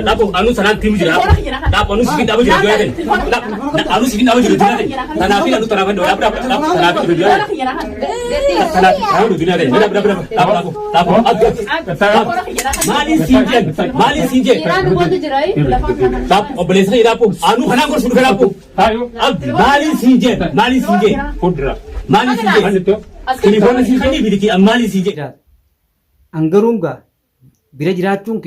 Dapo anu sanan tim jira. Dapo anu sigi dapo jira joya. Anu sigi dapo jira joya. Tanafi anu tanafi do dapo tanafi do joya. Tanafi anu dunia de. Dapo. Mali sinje. Dapo oblesa dapo anu hana ko sunu dapo. Mali sinje. Kudra. Mali sinje. Telefon sinje bidiki mali sinje. Angarunga bira jiraachuun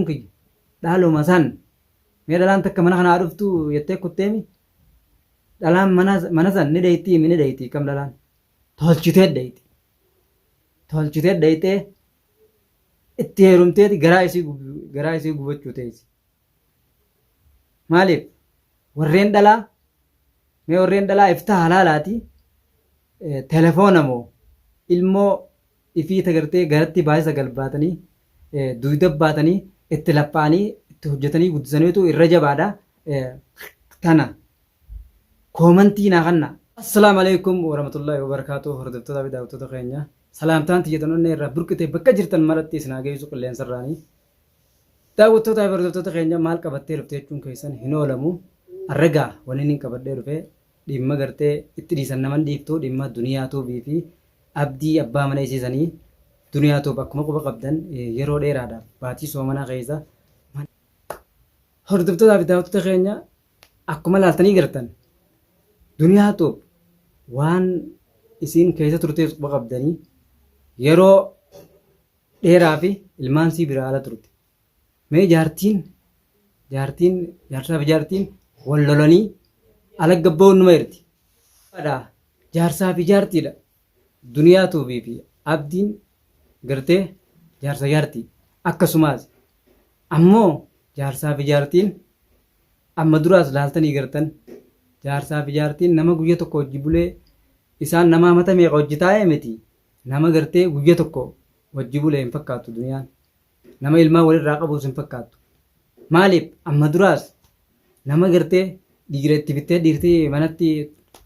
kiyya dhaaluma san mee dhalaan takka mana kanaa dhuftu jettee kutteemi dhalaan mana san ni dheeyti kam dhalaan tolchitee dheeytee itti heerumteeti garaa isii gubachuu teessi maaliif warreen dhalaa iftaa halaalaati telefoona moo ilmoo ifii tagartee garatti baay'isa galbaatanii duyda baatanii itti laphaanii itti hojjetanii guddisaniitu irra jabaadha. Kana koomantii naa kanna. Assalaamu alaikum warahmatullahi wabarakatuh. Hordoftoota fi daawwattoota keenya salaamtaan xiyyeeffannoo irraa burqitee bakka jirtan maratti isin geessu qilleensarraanii. Daawwattoota fi hordoftoota keenya maal qabattee dhuftee jechuun keessan hin oolamu. Arragaa wanni inni qabadhee dhufee dhimma gartee itti dhiisan naman dhiiftuu dhimma duniyaa tuubii fi abdii abbaa mana isiisanii duniyaa tuub akkuma quba qabdan yeroo dheeraadhaaf baatii soomanaa keessa hordoftootaa fi daawwattoota keenya akkuma laaltanii gartan duniyaa tuub waan isiin keessa turteef quba qabdanii yeroo dheeraa fi ilmaan sii biraa ala turte. Mee jaarsaa fi jaartiin wal lolanii ala gabbaa'uun numa jirti. Jaarsaa fi jaartiidha. Duniyaa tuubii fi abdiin gartee jaarsa jaartii akkasumas ammoo jaarsaa fi jaartiin amma duraas laaltanii gartan jaarsaa fi jaartiin nama guyya tokko hojii bulee isaan nama mata meeqa hojii taa'ee miti nama gartee guyya tokko hojii bulee hin fakkaattu duniyaan nama ilmaan walirraa qabuus hin fakkaattu maaliif amma duraas nama gartee dhiira itti bittee dhiirtii manatti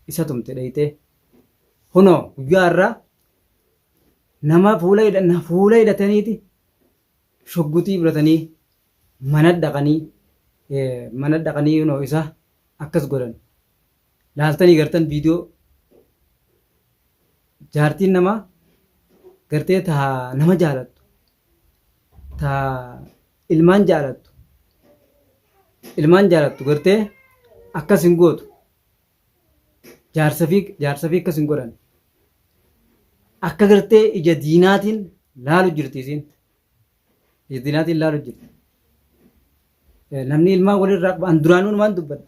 isa tumte dheeytee hunoo guyyaa irraa nama fuula hidhataniiti shoggutii biratanii mana dhaqanii hunoo isa akkas godhan laaltanii gartan viidiyoo jaartiin nama gartee taa nama jaalattu taa ilmaan jaalattu gartee akkas hin gootu jaarsa fi akkas hin godhan akka gartee ija diinaatiin laalu jirti isiin ija diinaatiin laalu jirti namni ilmaan walirraa qabu an duraanuu numaan dubbadha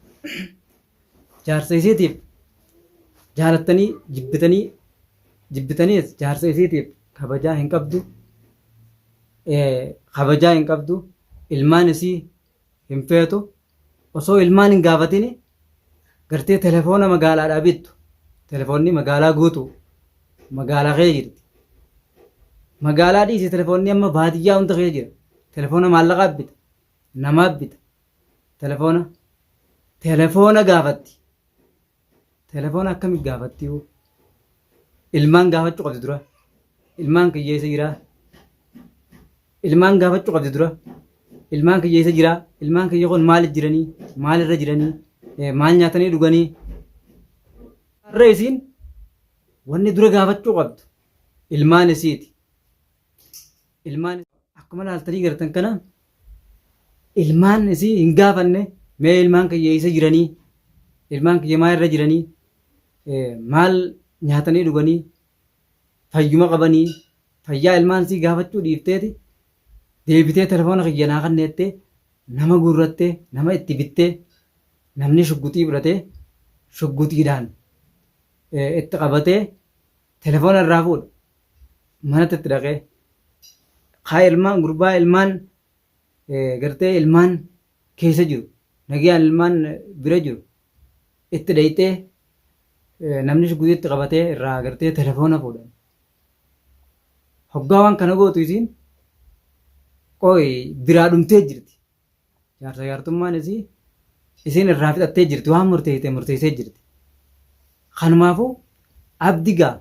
jaarsa isiitiif jaalattanii jibbitaniis jaarsa isiitiif kabajaa hin qabdu ilmaan isii hin feetu osoo ilmaan hin gaafatini gartee telefoona magaalaadhaa bittu telefoonni magaalaa guutu magaalaa kee jirti magaalaa dhiisi telefoonni amma baadiyyaa hunda kee jira telefoona maallaqaa bita namaa bita telefoona gaafatti telefoona akkamitti gaafatti ilmaan gaafachuu qabdi dura ilmaan kiyyeessa jiraa ilmaan gaafachuu qabdi dura ilmaan kiyyeessa jiraa ilmaan kiyya kun maaliif jiranii maalirra jiranii maal nyaatanii dhuganii har'a isiin wanni dura gaafachuu qabdu ilmaan isiiti ilmaan akkuma laaltanii gartan kana ilmaan isii hin gaafanne mee ilmaan kiyya isa jiranii ilmaan kiyya maalirra jiranii maal nyaatanii dhuganii fayyuma qabanii fayyaa ilmaan isii gaafachuu dhiifteeti deebitee telefoona kiyya naa kanneettee nama guurrattee nama itti bittee namni shugguxii biratee shuggutiidhaan itti qabatee telefoona irraa fuudha manatti itti dhaqee haa ilmaan gurbaa ilmaan gartee ilmaan keessa jiru nagayaan ilmaan bira jiru itti dheeytee namni shugguxii itti qabatee irraa gartee telefoona fuudhan hoggaa waan kana gootu isiin qoy biraa dhumtee jirti jaarsa jaartummaan isii isiin irraa fixattee jirti waan murteessee jirti kanumaafuu abdigaa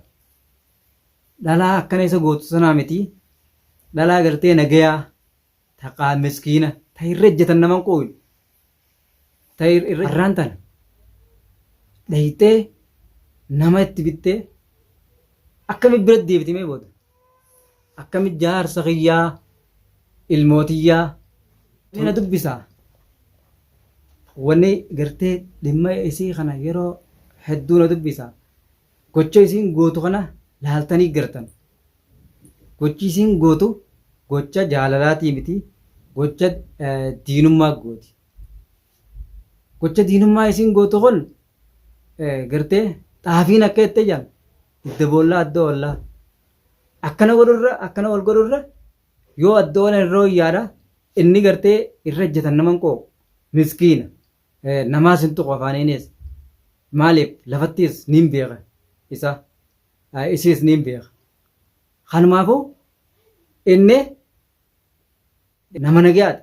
dhalaa akkana isa gootu sanaa miti dhalaa gartee nagayaa taqaa miskiina ta irra ejjetan naman qooyu ta irra harraan tana dhayitee nama itti bittee akkamit bira deebitimee booda akkamit jaarsa kiyyaa ilmootiyyaa na dubbisaa wanni gartee dhimma isii kana yeroo hedduu na dubbisaa gocha isiin gootu kana laaltanii gartan gochi isiin gootu gocha jaalalaatii miti gocha diinummaa gooti gocha diinummaa isiin gootu kun gartee xaafiin akka itti jaan idda boollaa adda oollaa akkana wal godhurra yoo adda oolan irra hoyyaadha inni gartee irra ejjetan naman qoo miskiina namaas hin tuqu afaaniinis maaliif lafattis niin beeka isa isiis niin beeka kanumaafuu inni nama nagaadha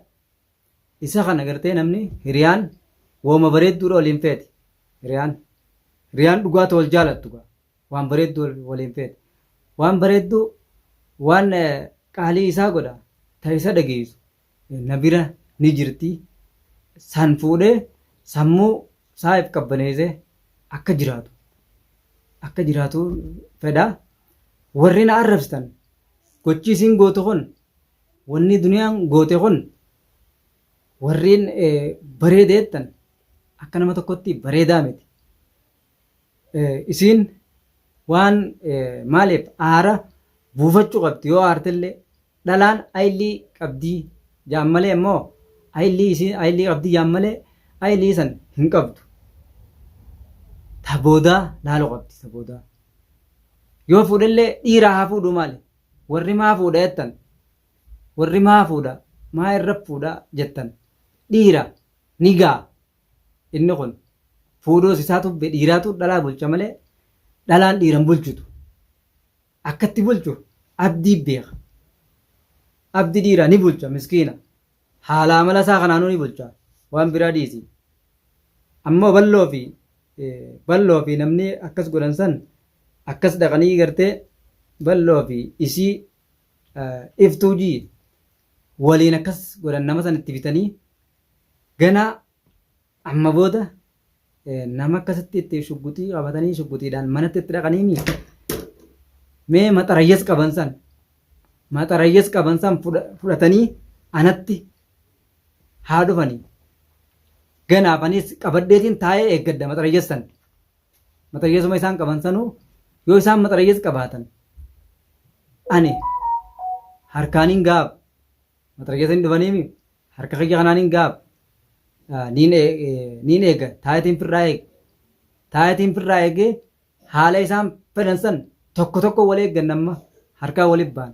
isa kana gartee namni hiriyaan wooma bareedduudha waliin feeti hiriyaan dhugaata wal jaalattu waan bareedduu waliin feeti waan bareedduu waan qaalii isaa godha ta isa dhageessu na bira ni jirti san fuudhee sammuu saayif qabbaneessee akka jiraatu fedha warri na arrabstan gochi isiin gootu kun wanni duniyaan goote kun warriin bareedeettan akka nama tokkotti bareedaa miti isiin waan maaliif aara buufachuu qabdi yoo aartillee dhalaan ayilii qabdii jaammalee immoo ayilii qabdii jaammalee ayilii san hin qabdu taboodaa laaloo qabdi taboodaa yoo fuudhallee dhiiraa haa fuudhu maali warri maa fuudha jettan warri maa fuudha maa irra fuudha jettan dhiira ni gaa inni kun fuudhoos isaatu dhiiraatu dhalaa bulcha malee dhalaan dhiiran bulchitu akkatti bulchu abdii beeka abdi dhiiraa ni bulcha miskiina haala amala isaa kanaanuu ni bulcha waan biraa dhiisi ammoo balloo fi namni akkas godhan san akkas dhaqanii gartee balloo fi isii iftuujii waliin akkas godhan nama san itti bitanii ganaa amma booda nama akkasitti itti shugguxii qabatanii shuggutiidhaan manatti itti dhaqanii mee maxarayyas qaban san fudhatanii anatti haa dhufanii ganaafanis qabadheetiin taa'ee eeggadda maxarayyasuma isaan qaban sanuu yoo isaan maxarayyas qabaatan ani harkaaniin gaab maxarayyasanii dhufanii harka kiyya kanaaniin gaab niin eega taayitiin firraa eegee haala isaan fedhan san tokko wal eeggan amma harkaa waliif ba'an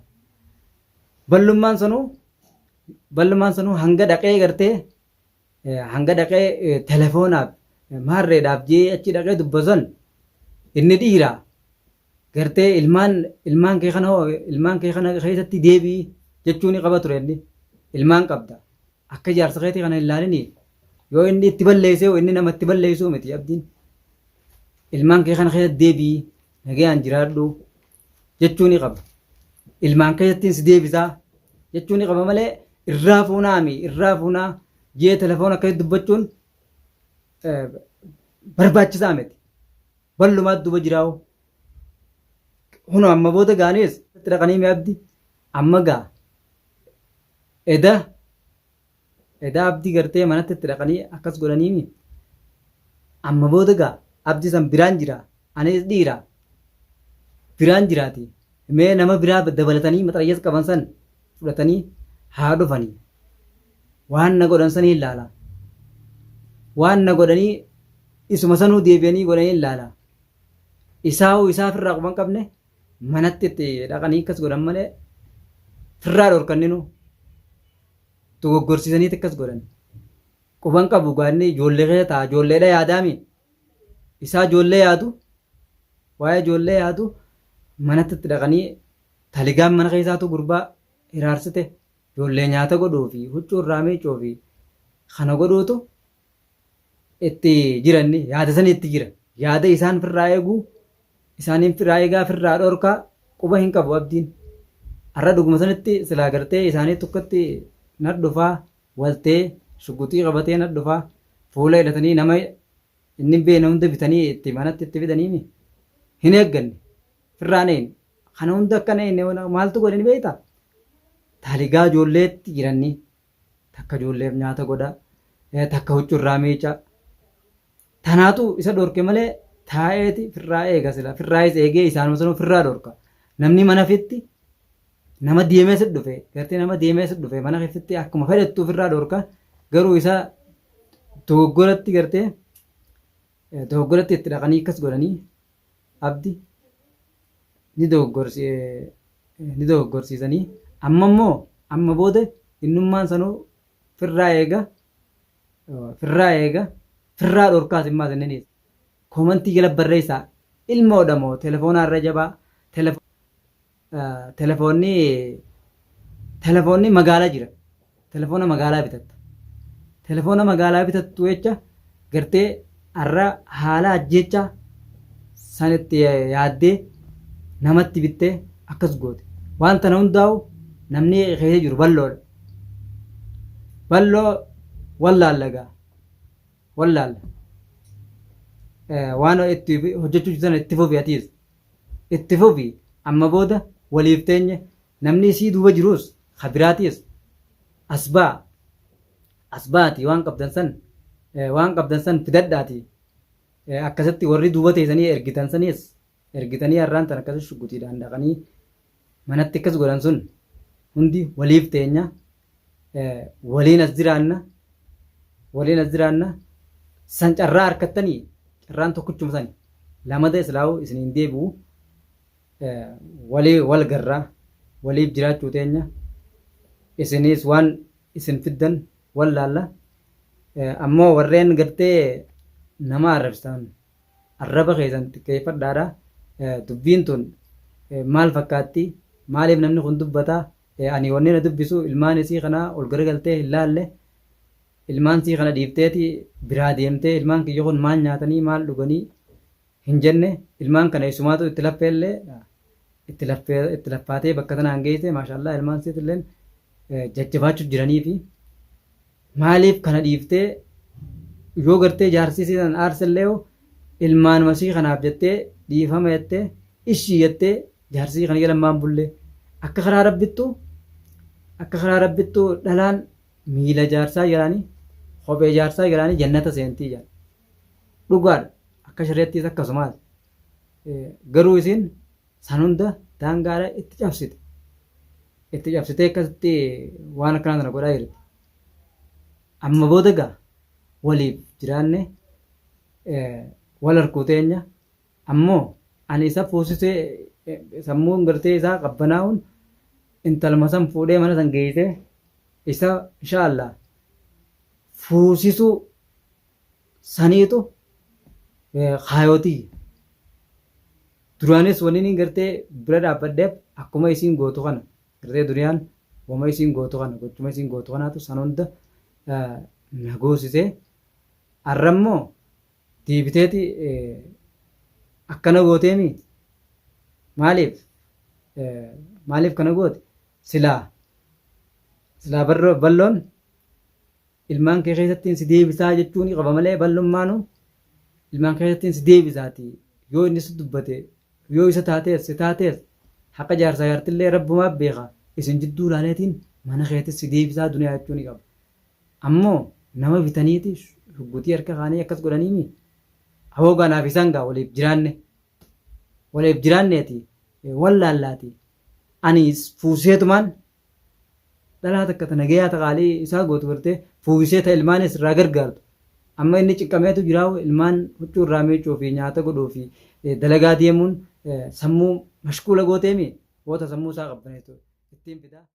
ballummaan sanuu hanga dhaqee gartee hanga dhaqee telefoonaaf maarreedhaaf jee achi dhaqee dubbatan inni dhiiraa gartee ilmaan kee kana keessatti deebii jechuun qaba ture inni ilmaan qabda akka jaarsa keetii kana ilaalini yoo inni itti balleessee inni nama itti balleessuu miti abdiin ilmaan kee kana keessatti deebii nagayaan jiraadhu jechuun qaba ilmaan keessattiin si deebisaa jechuun qaba malee irraa fuunaa jee telefoon akkasitti dubbachuun barbaachisaa miti ballumaatti duba jiraa'u hunu amma booda gaanis itti dhaqanii mi abdi amma gaa edaa abdii gartee manatti itti dhaqanii akkas godhanii amma booda gaa abdi san biraan jira anis dhiira biraan jiraati mee nama biraa dabalatanii maxarayyas qaban san fudhatanii haa dhufanii waan na godhan sanii ilaala waan na godhanii isuma sanuu deebi'anii godhanii ilaala isaa firraa quban qabne manatti itti dhaqanii akkas godhan malee firraa dhorkanninu dogoggorsiisaniiti akkas godhan quban qabu gaanni ijoollee keessa ta'a ijoolleedha yaadaami isaa ijoollee yaadu waa'ee ijoollee yaadu manatti itti dhaqanii taligaan mana keessaatu gurbaa hiraarsite ijoollee nyaata godhuu fi huccuu irraa miicuu fi kana godhuutu itti jiranni yaada sanii itti jira yaada isaan firraa eeguu isaaniin firraa eegaa firraa dhorkaa quba hin qabu abdiin. Har'a dhuguma sanitti silaa gartee isaanii tokkotti nad dhufaa waltee shuguxii qabatee nad dhufaa fuula hidhatanii nama inni beena hunda bitanii itti manatti itti fidaniimi hin eegganne firraan een kana hunda akkana een maaltu godhani beekta taaligaa ijoolleetti jiranni takka ijoolleef nyaata godha takka huccuu irraa miica tanaatu isa dhorke malee taa'eeti firraa eega sila firraayis eegee isaanuma sanuu firraa dhorka namni mana fitti nama deemee sit dhufe gartee nama deemee sit dhufe mana keessatti akkuma fedhattu ofirraa dhorka garuu isa dogoggoratti gartee dogoggoratti itti dhaqanii akkas godhanii abdi ni dogoggorsiisanii amma immoo amma booda innummaan sanuu firraa eega firraa dhorkaas immaa senniniis koomantii jala barreessaa ilma odhamoo telefoonaa irra jabaa telefoonni magaalaa jira telefoona magaalaa bitatta telefoona magaalaa bitattu jecha gartee har'a haala ajjecha sanitti yaaddee namatti bittee akkas goote waan tana hundaa'u namni keessa jiru balloodha balloo wallaalla waan itti hojjechuu sana itti fufi atiis itti fufi amma booda waliif teenye namni isii duuba jirus kabiraatiis asbaati waan qabdan san fidadhaati akkasitti warri duuba teessanii ergitanii har'aan tan akkasi shugutiidhaan dhaqanii manatti akkas godhan sun hundi waliif teenya waliin as jiraanna san carraa harkattanii carraan tokkichuma sani lamada islaa'u isiniin deebi'u wal garraa waliif jiraachuu teenya isinis waan isin fiddan wallaalla ammoo warreen gartee nama arrabsan arraba keessan xiqqeeffadhaadha dubbiin tun maal fakkaatti maaliif namni kun dubbataa ani wanni na dubbisu ilmaan isii kana ol garagaltee hin laalle ilmaan isii kana dhiifteeti biraa deemtee ilmaan kiyya kun maal nyaatanii maal dhuganii hin jenne ilmaan kana isumaatu itti laffeellee itti laffaatee bakka tanaan geesse maashaallah ilmaan isiitilleen jajjabaachuuf jiranii fi maaliif kana dhiiftee yoo gartee jaarsisii san aarsallee ilmaan masii kanaaf jettee dhiifama jettee ishii jettee jaarsisii kana jalammaan bullee akka karaa rabbittuu dhalaan miila jaarsaa jiraanii kophee jaarsaa jiraanii jannata seentii jira dhugaadha akka shari'attiis akkasumaas garuu isin san hunda daangaadha itti cabsitee akkasitti waan akkanaa sana godhaa jirti amma booda gaa waliif jiraanne wal harkuu teenya ammoo ani isa fuusisee sammuun gartee isaa qabbanaa'uun intalma san fuudhee mana san geessee isa inshaallah fuusisuu saniitu kaayootii duraanis wanni gartee bira dhaabbadheef akkuma isiin gootu kana gartee duriyaan wama isiin gootu kana gochuma isiin gootu kanaatu san hunda na goosisee har'ammoo diibiteeti akkana gooteemi maaliif kana goote silaa balloon ilmaan kee keessattiin si deebisaa jechuun qaba malee ballummaanu ilmaan kee keessattiin si deebisaati yoo inni si dubbate yoo isa taatees haqa jaarsaa jaartillee rabbumaaf beeka isin jidduu ilaaleetiin mana keetis si deebisaa duniyaa jechuun qaba ammoo nama bitaniiti shuggutii harka kaanii akkas godhaniimi hawoogaanaaf isaan gaa waliif jiraanneeti wallaallaati anis fuuseetumaan dhalaa takka nagayaa taqaalii isaa gootu gartee fuusee ta ilmaanis irraa gargaartu amma inni ciqqameetu jiraawu ilmaan huccuu irraa miicuu fi nyaata godhuu fi dalagaa deemuun sammuu mashkuula gooteemi woota sammuu isaa qabbaneetu ittiin fidaa.